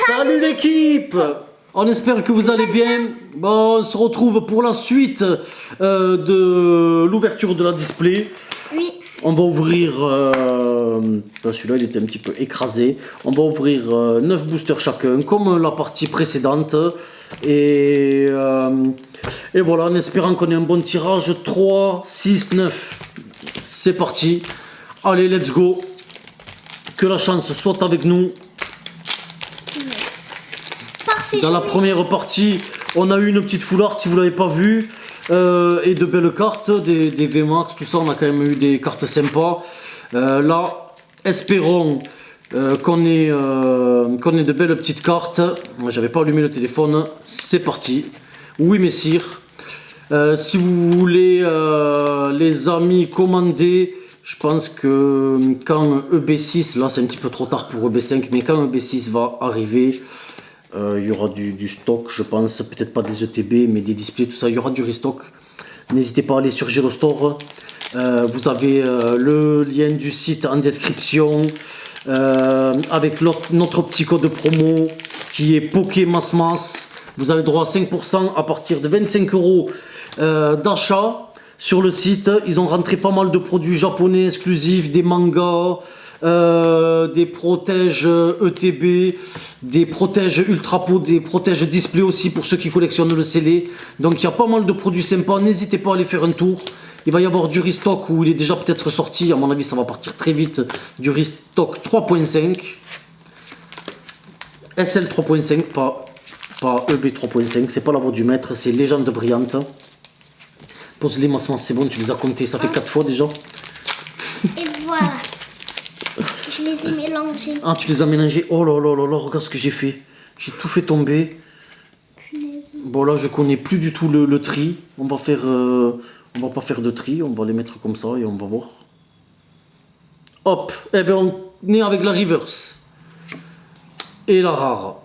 Salut l'équipe! On espère que vous allez bien. Bon, on se retrouve pour la suite de l'ouverture de la display. Oui. On va ouvrir... celui-là il était un petit peu écrasé. On va ouvrir 9 boosters chacun, comme la partie précédente. Et voilà, en espérant qu'on ait un bon tirage. 3, 6, 9. C'est parti. Allez, let's go. Que la chance soit avec nous. Parfait. Dans la première partie, on a eu une petite foulard si vous l'avez pas vu, et de belles cartes, des VMAX, tout ça. On a quand même eu des cartes sympas. Là, espérons qu'on ait de belles petites cartes. Moi, j'avais pas allumé le téléphone. C'est parti. Oui, messire. Si vous voulez, les amis, commander. Je pense que quand EB6, là c'est un petit peu trop tard pour EB5, mais quand EB6 va arriver, il y aura du stock, je pense, peut-être pas des ETB, mais des displays, tout ça, il y aura du restock. N'hésitez pas à aller sur Gelo Store. Vous avez le lien du site en description, avec notre petit code promo qui est PokéMassMass. Vous avez droit à 5% à partir de 25 € d'achat. Sur le site, ils ont rentré pas mal de produits japonais exclusifs, des mangas, des protèges ETB, des protèges Ultra Pot, des protèges display aussi pour ceux qui collectionnent le scellé. Donc il y a pas mal de produits sympas, n'hésitez pas à aller faire un tour. Il va y avoir du restock où il est déjà peut-être sorti, à mon avis ça va partir très vite, du restock 3.5. SL 3.5, pas EB 3.5, c'est pas la voix du maître, c'est Légende brillante. Pose les massements, c'est bon, tu les as comptés, ça fait 4 fois déjà. Et voilà. Je les ai mélangés. Ah, tu les as mélangés. Oh là là là là, regarde ce que j'ai fait. J'ai tout fait tomber. Punaise. Bon là, je connais plus du tout le tri. On va pas faire de tri, on va les mettre comme ça et on va voir. Hop, eh ben on est avec la reverse. Et la rare.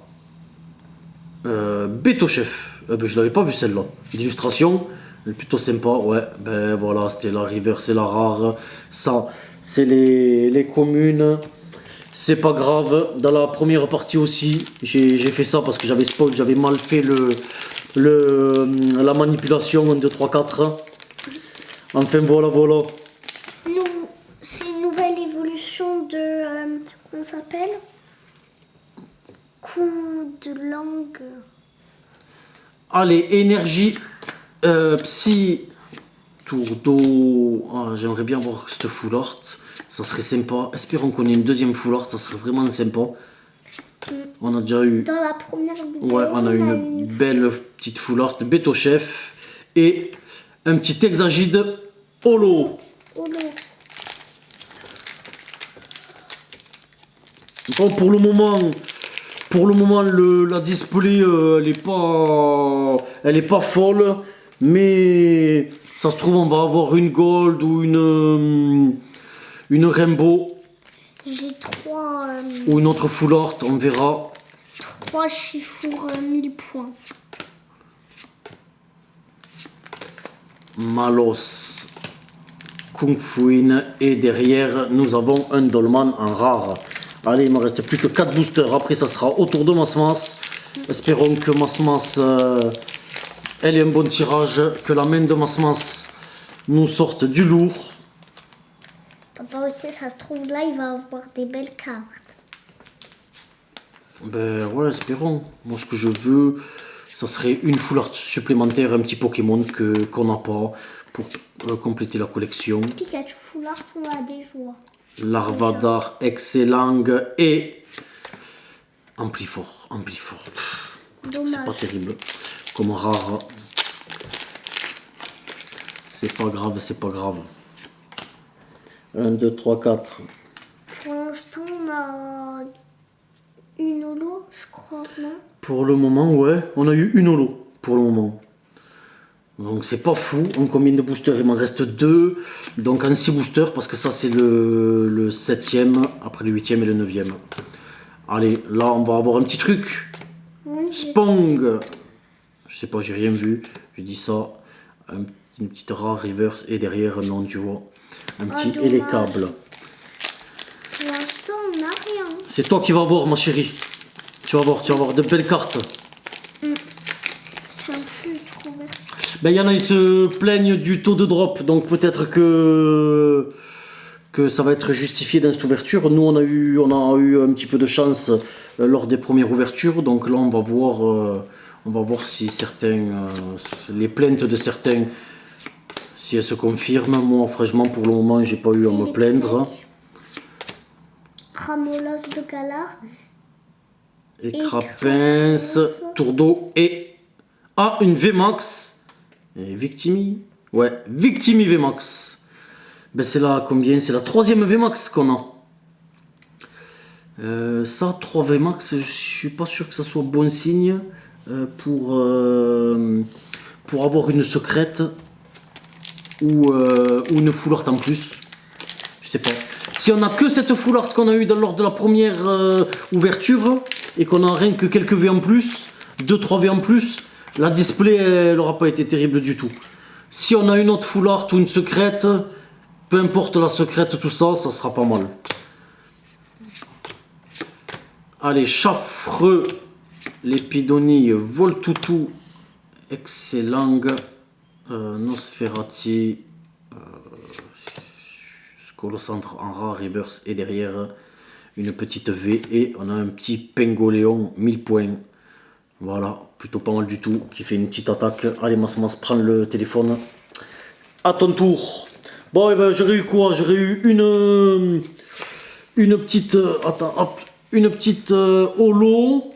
Beto Chef. Eh ben, je l'avais pas vu celle-là. L'illustration. Elle est plutôt sympa, ouais, ben voilà, c'était la river, c'est la rare, ça, c'est les communes, c'est pas grave. Dans la première partie aussi, j'ai fait ça parce que j'avais spoil, j'avais mal fait la manipulation 1, 2, 3, 4. Enfin, voilà. C'est une nouvelle évolution de... comment ça s'appelle? Coup de langue. Allez, énergie... Psy tour d'eau. Ah, j'aimerais bien voir cette full art, ça serait sympa. Espérons qu'on ait une deuxième full art, ça serait vraiment sympa. On a déjà eu. Dans la première vidéo, Ouais, on a eu une belle petite full art Beto Chef et un petit Hexagide holo. Bon, pour le moment, la display, elle est pas folle. Mais ça se trouve on va avoir une gold ou une rainbow. J'ai 3... Ou une autre full art, on verra. 3 chiffres 1000 points. Malos, Kung Fuin et derrière nous avons un Dolman en rare. Allez, il me reste plus que 4 boosters. Après ça sera au tour de Massmas. Espérons que Massmas elle ait un bon tirage, que la main de Massmas nous sorte du lourd. Papa aussi, ça se trouve là, il va avoir des belles cartes. Ben ouais, espérons. Moi, ce que je veux, ça serait une full art supplémentaire, un petit Pokémon qu'on n'a pas pour compléter la collection. Pikachu full art, on a des joies. Larvadar, excellent et Amplifort. Dommage. C'est pas terrible. Comme rare. C'est pas grave. 1, 2, 3, 4. Pour l'instant, on a une holo, je crois, non? Pour le moment, ouais. On a eu une holo, pour le moment. Donc c'est pas fou. En combien de boosters? Il m'en reste 2. Donc en 6 boosters, parce que ça c'est le 7ème, après le 8ème et le 9ème. Allez, là on va avoir un petit truc. Oui, Spong. Je sais pas, j'ai rien vu. Je dis ça. Une petite rare reverse et derrière, non, tu vois. Un petit dommage. hélicable. Pour l'instant, on n'a rien. C'est toi qui vas voir, ma chérie. Tu vas voir, de belles cartes. J'aime plus trop, merci. Ben, il y en a, ils se plaignent du taux de drop, donc peut-être que ça va être justifié dans cette ouverture. Nous, on a eu un petit peu de chance lors des premières ouvertures, donc là, on va voir si les plaintes de certains, si elles se confirment. Moi, franchement, pour le moment, j'ai pas eu à me plaindre. Ramolas de Galar. Et Crapens, tour d'eau et une VMAX. Et Victimi. Ouais, Victimi VMAX. Ben c'est là combien? C'est la 3e VMAX qu'on a. Ça, 3 VMAX, je suis pas sûr que ça soit bon signe pour avoir une secrète ou une full art en plus. Je sais pas. Si on a que cette full art qu'on a eu lors de la première ouverture et qu'on a rien que quelques V en plus, 2-3 V en plus, la display elle aura pas été terrible du tout. Si on a une autre full art ou une secrète, peu importe la secrète, tout ça, ça sera pas mal. Allez, Chaffreux, Lépidonie, Voltoutou, Excellang, Nosferati, Scolocentre en rare reverse et derrière une petite V et on a un petit Pengoléon 1000 points. Voilà, plutôt pas mal du tout, qui fait une petite attaque. Allez, Mas, prends le téléphone. À ton tour. Bon, et ben j'aurais eu quoi? J'aurais eu une petite holo,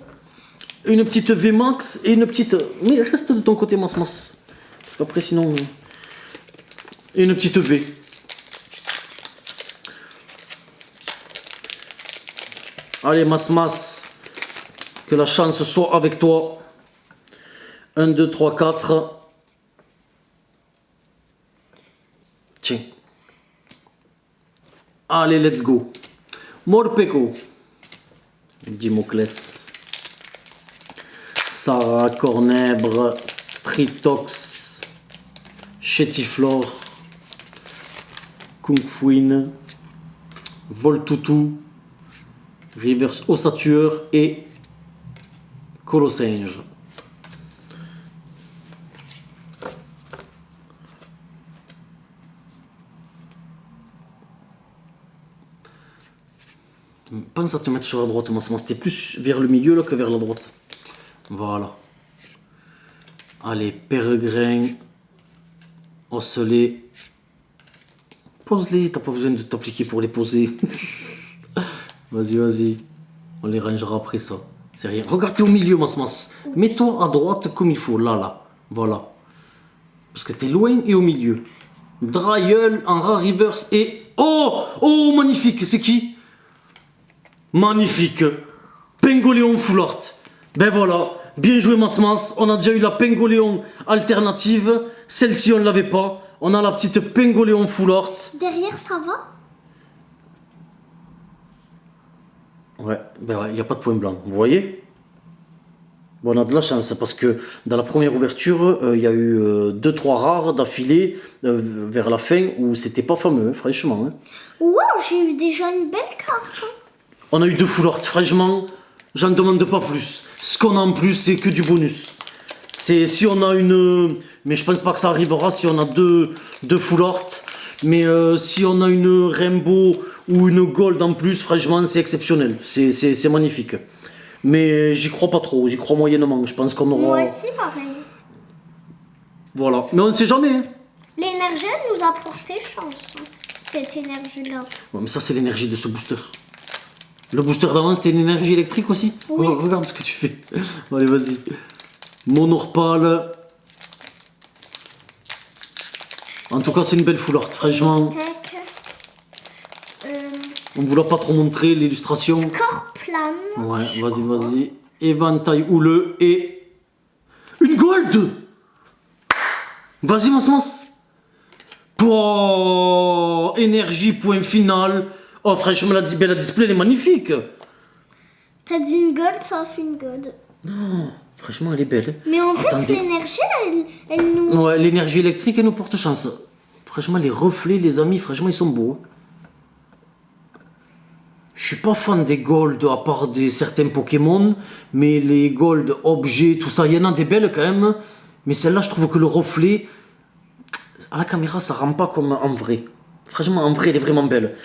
une petite VMAX et une petite. Mais reste de ton côté, Mas. Parce qu'après, sinon. Une petite V. Allez, Mas, que la chance soit avec toi. 1, 2, 3, 4. Tiens. Allez, let's go. Morpeko. Dimoclès. Sarah, Cornèbre, Tritox, Chétiflore, Kungfuin, Voltoutou, Reverse Ossature et Colossinge. Pense à te mettre sur la droite, moi c'était plus vers le milieu là que vers la droite. Voilà. Allez, Peregrine, Osselet. Pose-les, t'as pas besoin de t'appliquer pour les poser. Vas-y. On les rangera après ça. C'est rien. Regarde, t'es au milieu, Mas. Mets-toi à droite comme il faut, là. Voilà. Parce que t'es loin et au milieu. Dryel en rare reverse et... Oh, magnifique, c'est qui? Magnifique. Pengoléon full art. Ben voilà. Bien joué, Mas. On a déjà eu la Pengoléon alternative. Celle-ci, on ne l'avait pas. On a la petite Pengoléon full art. Derrière, ça va? Ouais, il n'y a pas de point blanc. Vous voyez? Bon, on a de la chance parce que dans la première ouverture, il y a eu 2-3 rares d'affilée vers la fin où c'était pas fameux, franchement. Hein. Wow, j'ai eu déjà une belle carte. On a eu 2 full art, franchement, j'en demande pas plus. Ce qu'on a en plus, c'est que du bonus. C'est si on a une... Mais je pense pas que ça arrivera si on a deux full art. Mais si on a une rainbow ou une gold en plus, franchement, c'est exceptionnel. C'est magnifique. Mais j'y crois pas trop, j'y crois moyennement. Je pense qu'on aura... Moi aussi, pareil. Voilà, mais on ne sait jamais. Hein. L'énergie, elle nous a porté chance. Hein, cette énergie-là. Ouais, mais ça, c'est l'énergie de ce booster. Le booster d'avant, c'était une énergie électrique aussi. Oui. Oh, regarde ce que tu fais. Allez, vas-y. Monorpal. En tout cas, c'est une belle full art, franchement. On ne vous l'a pas trop montré, l'illustration. Scorplan. Ouais, vas-y. Éventail houleux et... Une gold. Vas-y, Mas. Pour énergie, point final. Oh, franchement, la display, elle est magnifique. T'as dit une gold, ça fait une gold. Non, franchement, elle est belle. Mais en fait, Attendez. l'énergie, elle nous... Ouais, l'énergie électrique, elle nous porte chance. Franchement, les reflets, les amis, franchement, ils sont beaux. Je suis pas fan des gold à part certains Pokémon, mais les gold objets, tout ça, il y en a des belles quand même. Mais celle-là, je trouve que le reflet, à la caméra, ça rend pas comme en vrai. Franchement, en vrai, elle est vraiment belle.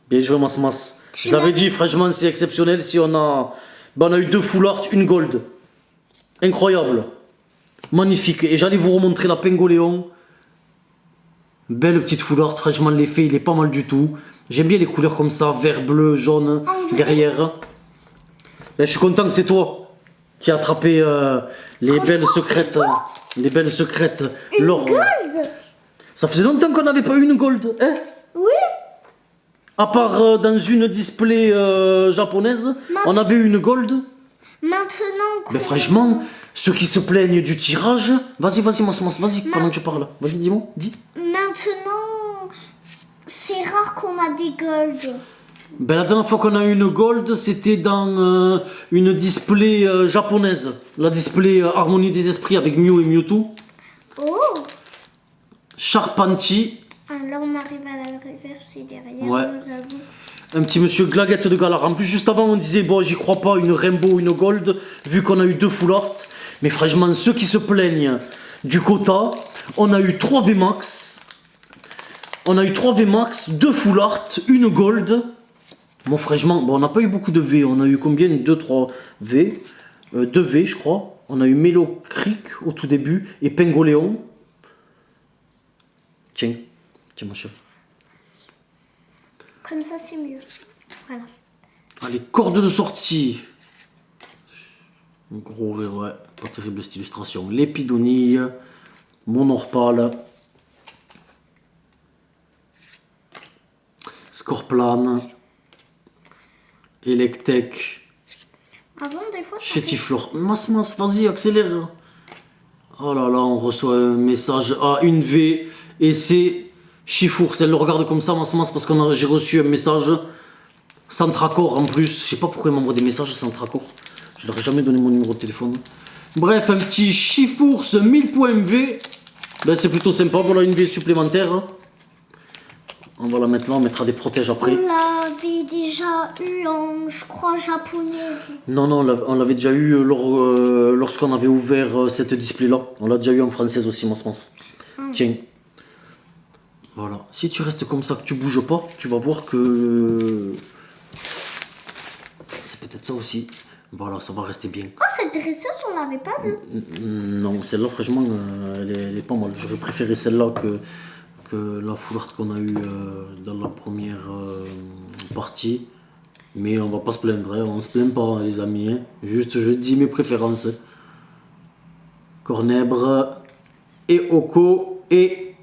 Bien joué, Mas. Je l'avais dit, franchement, c'est exceptionnel. Si on a, ben, on a eu 2 full art, une gold. Incroyable. Magnifique. Et j'allais vous remontrer la Pingoléon. Belle petite full art. Franchement, l'effet, il est pas mal du tout. J'aime bien les couleurs comme ça, vert, bleu, jaune, derrière. Ben, je suis content que c'est toi qui a attrapé les belles secrètes. Les belles secrètes. Une L'or. gold. Ça faisait longtemps qu'on n'avait pas eu une gold, hein? Oui. À part dans une display japonaise, on avait eu une gold. Maintenant Mais franchement, ceux qui se plaignent du tirage, vas-y, Mas, vas-y, pendant que je parle. Vas-y, dis-moi, dis. Maintenant, c'est rare qu'on a des gold. Ben, la dernière fois qu'on a eu une gold, c'était dans une display japonaise. La display Harmonie des Esprits avec Mew et Mewtwo. Oh. Charpentier. Alors on arrive à la reverser derrière. Ouais. Nous avons... Un petit monsieur Glaguette de Galar. En plus, juste avant, on disait, bon, j'y crois pas, une Rainbow, une Gold, vu qu'on a eu 2 full art. Mais franchement, ceux qui se plaignent du quota, on a eu 3 VMAX. On a eu 3 VMAX, 2 full art, une Gold. Bon, franchement, bon, on n'a pas eu beaucoup de V. On a eu combien? 2, 3 V. 2 V, je crois. On a eu Melo Creek au tout début et Pingoléon. Tiens, ma chérie. Comme ça, c'est mieux. Voilà. Allez, corde de sortie. Gros, ouais, pas terrible cette illustration. L'épidonille, Monorpal, Scorplane, Electek, Avant, des fois, ça Chétiflore. Mas, vas-y, accélère. Oh là là, on reçoit un message à une V et c'est Chifour. Si elle le regarde comme ça, Mas, parce que j'ai reçu un message sans traccord en plus. Je sais pas pourquoi il m'envoie des messages sans traccord. Je leur ai jamais donné mon numéro de téléphone. Bref, un petit Chifours 1000 points V. Ben, c'est plutôt sympa. Voilà une V supplémentaire. On va la mettre là, on mettra des protèges après. On l'avait déjà eu en, je crois, japonaise. Non, on l'avait déjà eu lorsqu'on avait ouvert cette display-là. On l'a déjà eu en française aussi, Mas. Tiens. Voilà. Si tu restes comme ça, que tu bouges pas, tu vas voir que... C'est peut-être ça aussi. Voilà, ça va rester bien. Oh, cette dresseuse, on l'avait pas vue. Non, celle-là, franchement, elle est pas mal. J'aurais préféré celle-là que la full art qu'on a eu dans la première partie. Mais on va pas se plaindre, hein. On se plaint pas, hein, les amis. Hein. Juste, je dis mes préférences. Hein. Cornèbre, et Oko, et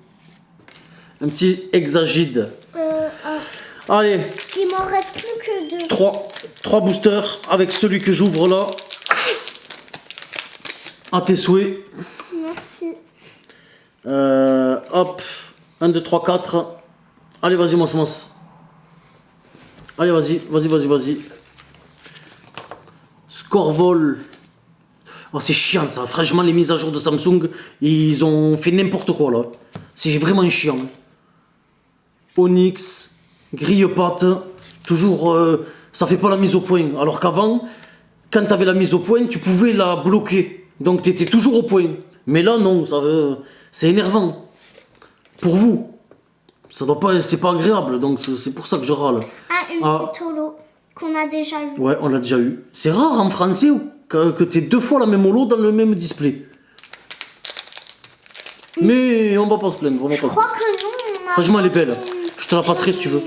un petit Hexagide. Allez. Il m'en reste plus que 2. 3 boosters avec celui que j'ouvre là. À tes souhaits. Merci. Hop. 1, 2, 3, 4. Allez, vas-y, Mas. Allez, vas-y. Scorvol. Oh, c'est chiant ça. Franchement, les mises à jour de Samsung, ils ont fait n'importe quoi là. C'est vraiment chiant. Onyx. Grille-patte. Toujours, ça fait pas la mise au point. Alors qu'avant, quand tu avais la mise au point, tu pouvais la bloquer. Donc tu étais toujours au point. Mais là, non. C'est énervant. Pour vous. Ça doit pas, c'est pas agréable. Donc c'est pour ça que je râle. Ah, une petite holo qu'on a déjà eu. Ouais, on l'a déjà eu. C'est rare en français que tu aies 2 fois la même holo dans le même display. Mais on va pas se plaindre. Je crois que nous, on a... Franchement, elle est belle. Je te la passerai si tu veux.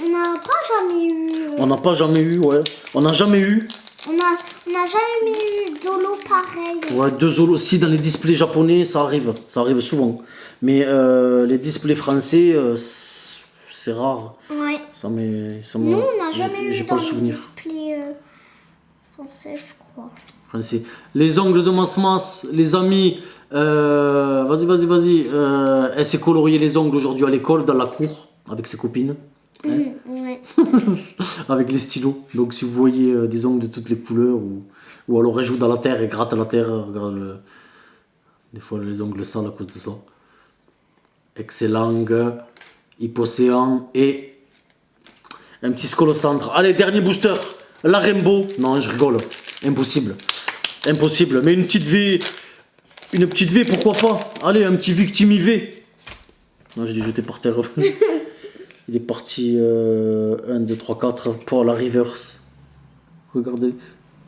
On n'a pas jamais eu... On n'a pas jamais eu, ouais. On n'a jamais eu. On n'a jamais eu d'holo pareil. Ouais, 2 holos. Si dans les displays japonais, ça arrive souvent. Mais les displays français, c'est rare. Ouais. Nous, on n'a jamais eu pas dans le les souvenir. displays français, je crois. Français. Les ongles de Mas, les amis. Vas-y. Elle s'est coloriée les ongles aujourd'hui à l'école, dans la cour, avec ses copines. Hein Ouais. avec les stylos. Donc si vous voyez des ongles de toutes les couleurs, ou alors elle joue dans la terre et gratte la terre, regarde des fois les ongles sales à cause de ça. Excellent. Hypocéan et un petit Scolocentre. Allez, dernier booster. La Rainbow. Non, je rigole. Impossible. Impossible. Mais une petite V. Une petite V, pourquoi pas. Allez, un petit Victime IV. Non, je l'ai jeté par terre. Il est parti 1, 2, 3, 4 pour la reverse. Regardez.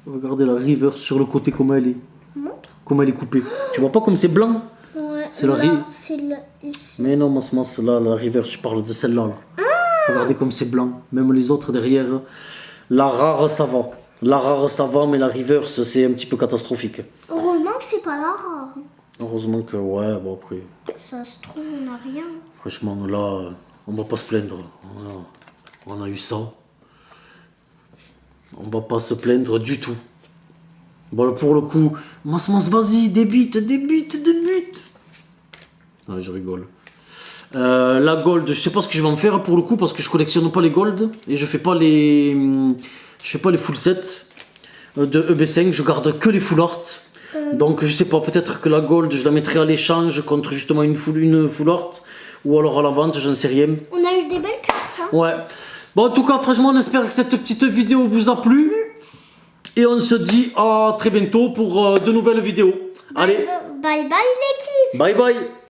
Regardez la reverse sur le côté, comment elle est. Montre. Comment elle est coupée. Tu vois pas comme c'est blanc? Ouais. C'est la là, c'est là, ici. Mais non, là, la reverse, je parle de celle-là. Là. Regardez comme c'est blanc. Même les autres derrière. La rare, ça va. La rare, ça va, mais la reverse, c'est un petit peu catastrophique. Heureusement que c'est pas la rare. Heureusement que, ouais, bon après. Ça se trouve, on n'a rien. Franchement, là, on va pas se plaindre. On a eu ça. On va pas se plaindre du tout. Bon, pour le coup, Mas, vas-y, débite. Ouais, je rigole. La gold, je sais pas ce que je vais en faire pour le coup parce que je collectionne pas les gold et je fais pas les full sets de EB5, je garde que les full art. Donc je sais pas, peut-être que la gold je la mettrai à l'échange contre justement une full art ou alors à la vente, j'en sais rien. On a eu des belles cartes. Hein. Ouais. Bon, en tout cas, franchement, on espère que cette petite vidéo vous a plu et on se dit à très bientôt pour de nouvelles vidéos. Allez, Bye bye l'équipe. bye bye.